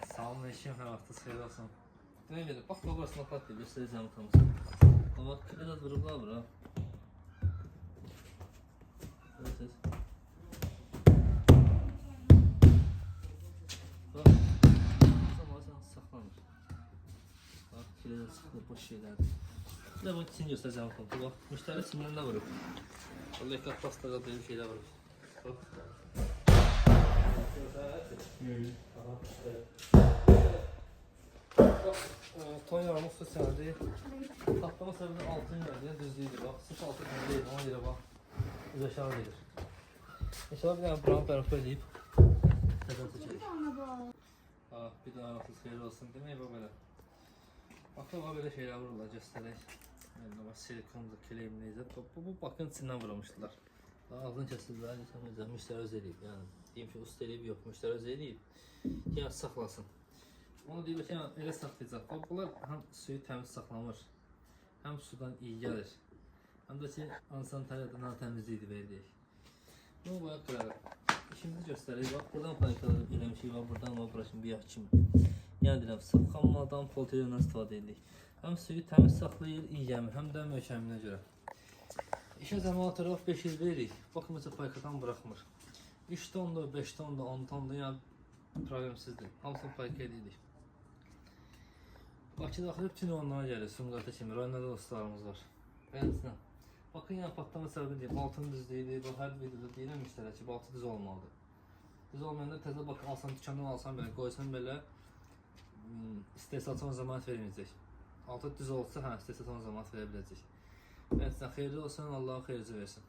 Salamünaleyküm, hər vaxtınız xeyir olsun. Demək belə, bax burasına pat deyil, göstərəcəm utanmışım. Amma biraz vurublar bura. Görürsünüz. Bax, zamanı saxlanır. Bax, kilada sıxılır, boş şeylərdir. Bir də bunu için göstərəcəm utanmışım. Bax, müştəri içindən də vurub. O lekat pastaga benim şeylər vurub. Bax. Toylarımız sosialdir. Tatlama səbəbi altın gəldi, düzlüydür. Bax, sırf altın deyil, ona görə bax, düz aşağı gedir. İnşallah bir dənə buranı bərpa edib, təzən çəkərik. Bir dənə vaxtınız xeyir olsun. Demək bax belə. Bax, belə şeylər vururlar, göstərək. Silikonda, keleyim neyəcə. Bu bakın içindən vurmuşdular. Ağzını kəsildirlər, müştəri öz eləyib. Yəni, deyim ki, usta eləyib yox, müştəri öz eləyib. Yəni, saxlasın. Onu deyib ki, elə saxlayacaq. Bunlar həm suyu təmiz saxlamır, həm sudan iyi gəlir. Həm də ki, ansanitariyadan təmizliyidir, verdik. Bunu bayaq qırarıq. İşimizi göstərik. Bax, buradan panikalar eləmişik, buradan bura kimi bir yaş kimi. Yəni, deyirəm, sıxanmadan politelendən istifadə edirik. Həm suyu təmiz saxlayır, iyi gəmir, həm də möhkəminə görə. İşə zəmanatıraq 5 il veririk. Baxın, mesela paykadan bıraxmır. 3 tondur, 5 tondur, 10 tondur, yəni problemsizdir. Hamısını payka edirik. Bakıda axırı bütün onlara gəlir, Sumqayıta kimi, rayonlarda dostlarımız var. Beğensinə. Bakın, yəni patlama səbəbi deyil, baltın düzlüydür. Bax, hər videoda deyirəm müştərə ki, baltı düz olmalıdır. Düz olmayanda təzə baxın, alsan, dükandan alsan belə, qoysan belə, istehsalçı ona zəmanət verməyəcək. Altı düz olsa, hə, istehsalçı ona zəmanət verə biləcək. Beğensinə, xeyirli olsun, Allah'a xeyirci versin.